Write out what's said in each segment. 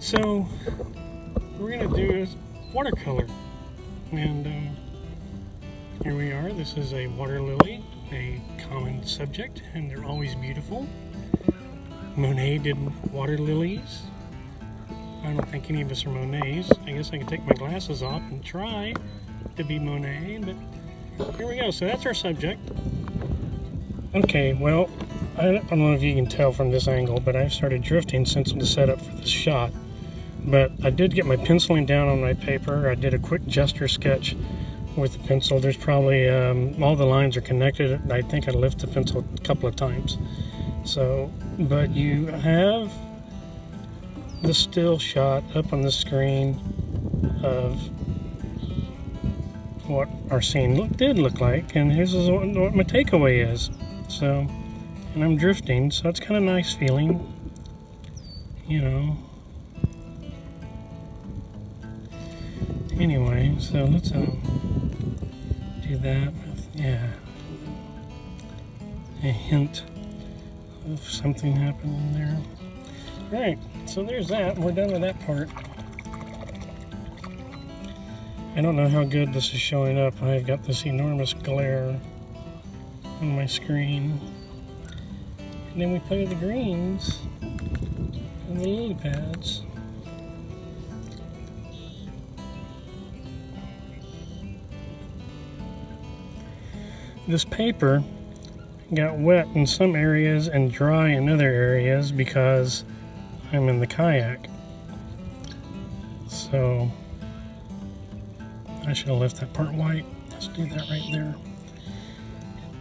Alright, so we're going to do a watercolor. And here we are. This is a water lily, a common subject, and they're always beautiful. Monet did water lilies. I don't think any of us are Monets. I guess I can take my glasses off and try to be Monet, but here we go. So that's our subject. Okay, well, I don't know if you can tell from this angle, but I've started drifting since the setup for this shot. But I did get my penciling down on my paper. I did a quick gesture sketch with the pencil. There's probably, all the lines are connected. I think I lifted the pencil a couple of times. So, but you have the still shot up on the screen of what our scene did look like, and here's what my takeaway is. So, and I'm drifting, so it's kind of nice feeling, you know. Anyway, so let's do that with, yeah, a hint of something happening there. Alright, so there's that. We're done with that part. I don't know how good this is showing up. I've got this enormous glare on my screen. And then we play the greens and the lily pads. This paper got wet in some areas and dry in other areas because I'm in the kayak. So I should have left that part white. Let's do that right there.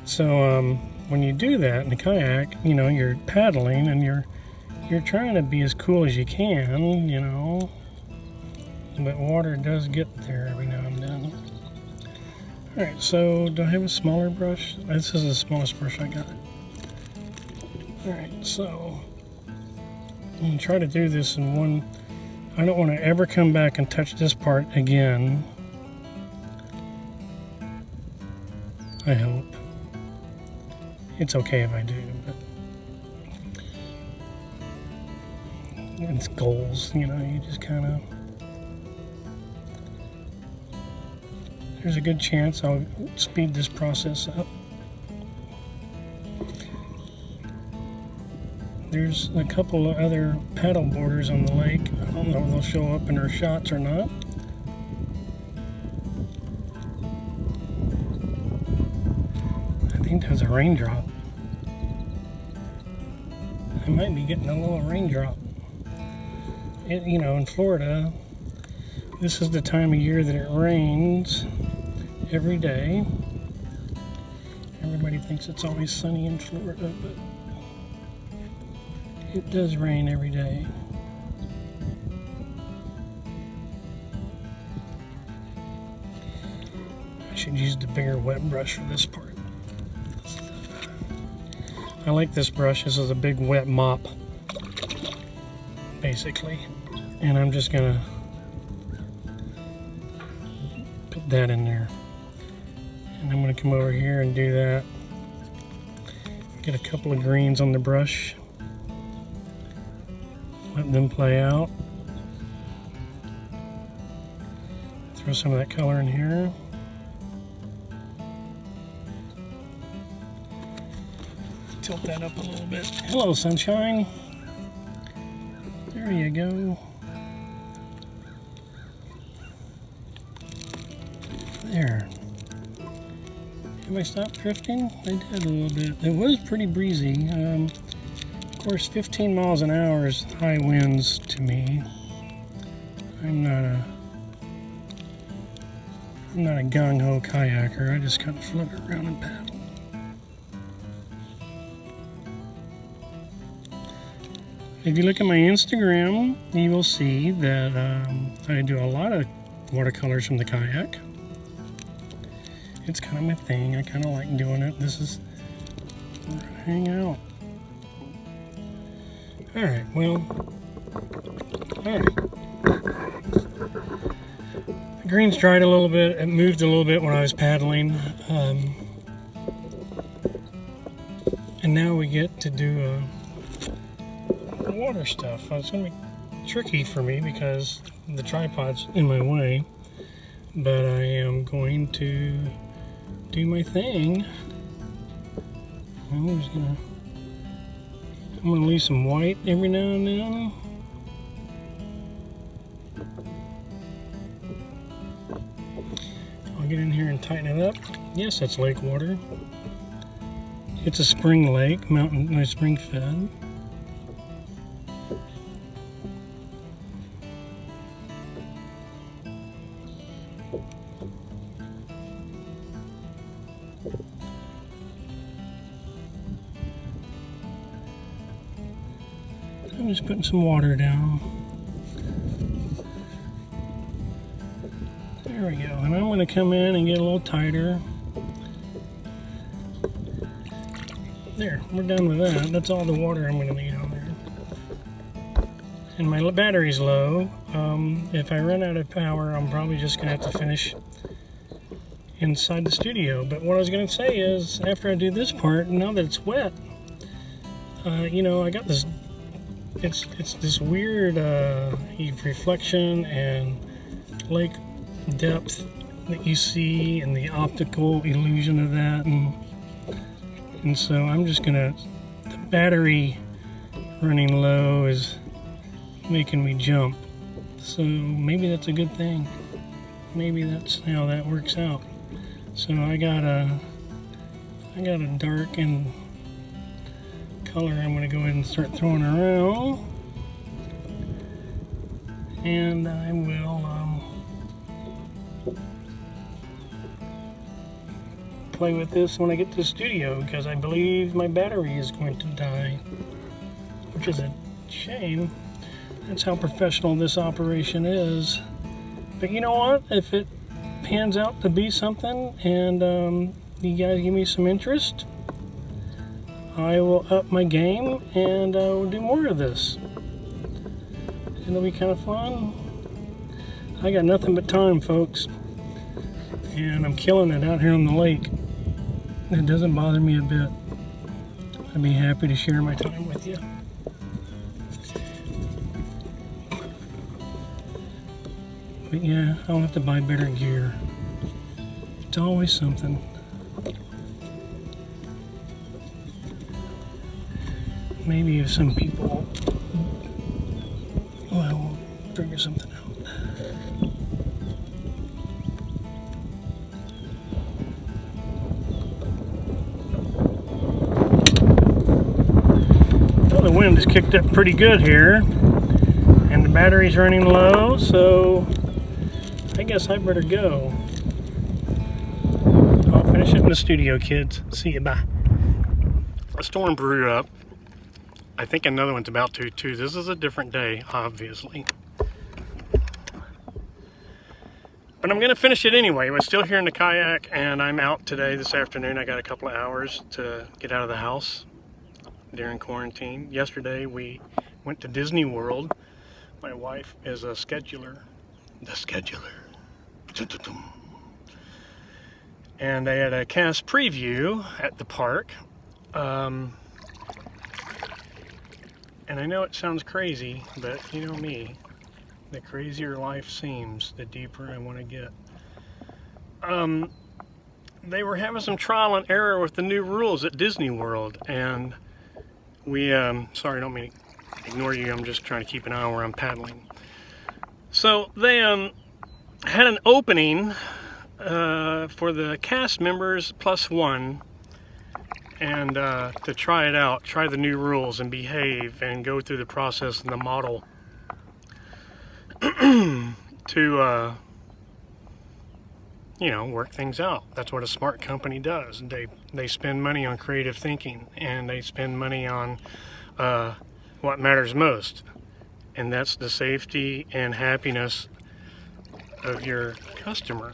So when you do that in the kayak, you know, you're paddling and you're trying to be as cool as you can, you know, but water does get there every now and then. Alright, so do I have a smaller brush? This is the smallest brush I got. Alright, so I'm going to try to do this in one. I don't want to ever come back and touch this part again. I hope. It's okay if I do, but it's goals, you know, you just kind of. There's a good chance I'll speed this process up. There's a couple of other paddle boarders on the lake. I don't know if they'll show up in our shots or not. I think there's a raindrop. I might be getting a little raindrop. You know, in Florida, this is the time of year that it rains every day. Everybody thinks it's always sunny in Florida, but it does rain every day. I should use the bigger wet brush for this part. I like this brush. This is a big wet mop, basically. And I'm just gonna put that in there. And I'm gonna come over here and do that. Get a couple of greens on the brush. Let them play out. Throw some of that color in here. Tilt that up a little bit. Hello, sunshine. There you go. There. Have I stopped drifting? I did a little bit. It was pretty breezy. Of course, 15 miles an hour is high winds to me. I'm not a gung-ho kayaker. I just kind of float around and paddle. If you look at my Instagram, you will see that I do a lot of watercolors from the kayak. It's kind of my thing. I kind of like doing it. This is where I hang out. Alright, well, alright. The greens dried a little bit. It moved a little bit when I was paddling. And now we get to do the water stuff. I was going to tricky for me because the tripod's in my way, but I am going to do my thing. I'm gonna leave some white every now and then. I'll get in here and tighten it up. Yes, that's lake water. It's a spring lake, spring fed. I'm just putting some water down. There we go. And I'm going to come in and get a little tighter. There, we're done with that. That's all the water I'm going to need on there. And my battery's low. If I run out of power, I'm probably just going to have to finish inside the studio. But what I was going to say is, after I do this part, now that it's wet, you know, I got this. It's this weird reflection and lake depth that you see, and the optical illusion of that, and so I'm just gonna. The battery running low is making me jump, so maybe that's a good thing. Maybe that's how that works out. So I got a dark and color I'm going to go ahead and start throwing around, and I will play with this when I get to the studio, because I believe my battery is going to die, which is a shame. That's how professional this operation is. But you know what, if it pans out to be something and you guys give me some interest, I will up my game and we'll do more of this. It'll be kind of fun. I got nothing but time, folks, and I'm killing it out here on the lake. It doesn't bother me a bit. I'd be happy to share my time with you. But yeah, I'll have to buy better gear. It's always something. Maybe if some people, well, we'll figure something out. Well, the wind has kicked up pretty good here, and the battery's running low, so I guess I better go. I'll finish it in the studio, kids. See you, bye. A storm brewed up. I think another one's about to too. This is a different day, obviously. But I'm going to finish it anyway. We're still here in the kayak, and I'm out today, this afternoon. I got a couple of hours to get out of the house during quarantine. Yesterday we went to Disney World. My wife is a scheduler. The scheduler. And they had a cast preview at the park. And I know it sounds crazy, but you know me, the crazier life seems, the deeper I want to get. They were having some trial and error with the new rules at Disney World, and we, sorry, I don't mean to ignore you, I'm just trying to keep an eye on where I'm paddling. So they had an opening for the cast members +1, and to try it out, try the new rules and behave and go through the process and the model to you know, work things out. That's what a smart company does. They spend money on creative thinking, and they spend money on what matters most, and that's the safety and happiness of your customer.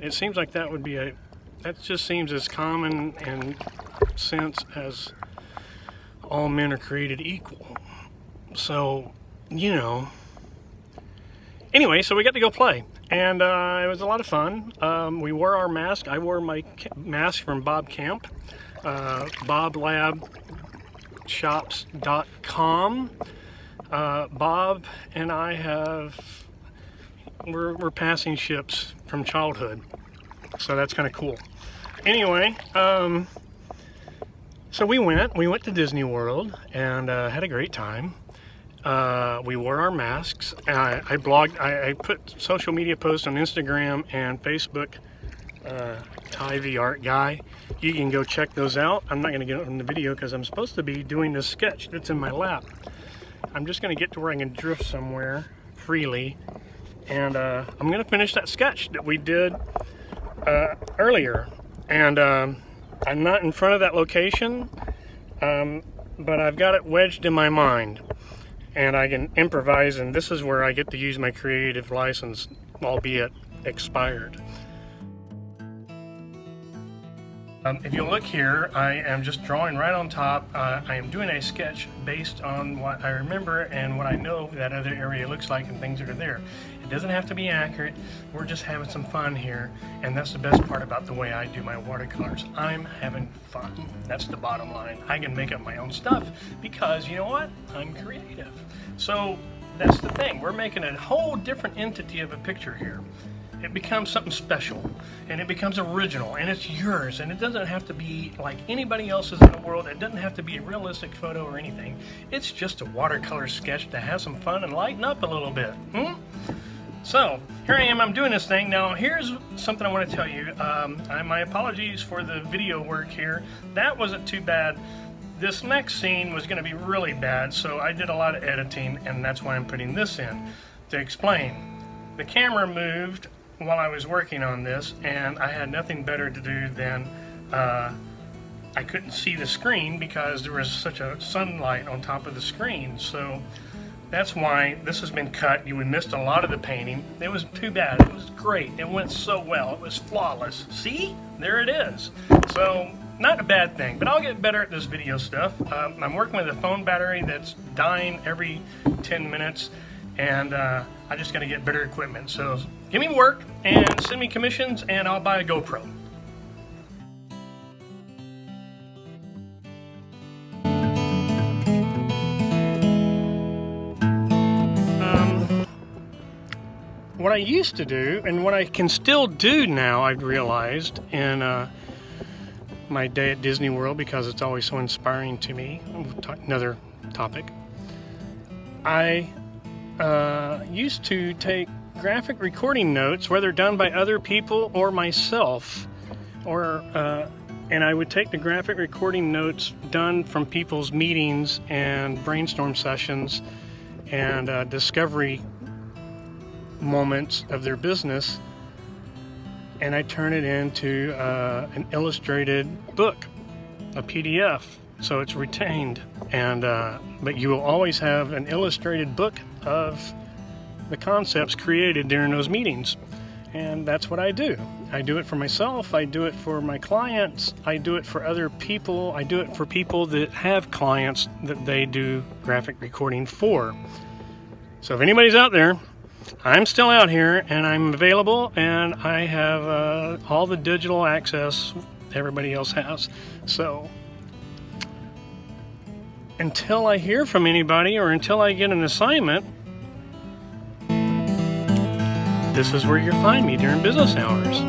It seems like that would be that just seems as common and sense as all men are created equal. So, you know, anyway, so we got to go play, and it was a lot of fun. We wore our mask. I wore my mask from Bob Camp, boblabshops.com. Bob and I we're passing ships from childhood, so that's kind of cool. Anyway, so we went to Disney World and had a great time. We wore our masks. I blogged, I put social media posts on Instagram and Facebook. Ty the Art Guy. You can go check those out. I'm not going to get in the video because I'm supposed to be doing this sketch that's in my lap. I'm just going to get to where I can drift somewhere freely, and I'm going to finish that sketch that we did earlier. And I'm not in front of that location, but I've got it wedged in my mind, and I can improvise, and this is where I get to use my creative license, albeit expired. If you look here, I am just drawing right on top. I am doing a sketch based on what I remember and what I know that other area looks like and things that are there. It doesn't have to be accurate. We're just having some fun here, and that's the best part about the way I do my watercolors. I'm having fun. That's the bottom line. I can make up my own stuff because, you know what? I'm creative. So that's the thing. We're making a whole different entity of a picture here. It becomes something special, and it becomes original, and it's yours, and it doesn't have to be like anybody else's in the world. It doesn't have to be a realistic photo or anything. It's just a watercolor sketch to have some fun and lighten up a little bit. So here I am, I'm doing this thing. Now here's something I want to tell you. My apologies for the video work here. That wasn't too bad. This next scene was going to be really bad, so I did a lot of editing, and that's why I'm putting this in to explain. The camera moved while I was working on this, and I had nothing better to do than I couldn't see the screen because there was such a sunlight on top of the screen. So that's why this has been cut. We missed a lot of the painting. It was too bad. It was great. It went so well. It was flawless. See? There it is. So not a bad thing, but I'll get better at this video stuff. I'm working with a phone battery that's dying every 10 minutes, and I just got to get better equipment. So give me work and send me commissions, and I'll buy a GoPro. What I used to do, and what I can still do now, I've realized in my day at Disney World, because it's always so inspiring to me. Another topic. I used to take graphic recording notes, whether done by other people or myself, and I would take the graphic recording notes done from people's meetings and brainstorm sessions and discovery moments of their business, and I turn it into an illustrated book, a PDF, so it's retained. And but you will always have an illustrated book of the concepts created during those meetings, and that's what I do. I do it for myself, I do it for my clients, I do it for other people, I do it for people that have clients that they do graphic recording for. So if anybody's out there, I'm still out here, and I'm available, and I have all the digital access everybody else has. So until I hear from anybody or until I get an assignment, this is where you'll find me during business hours.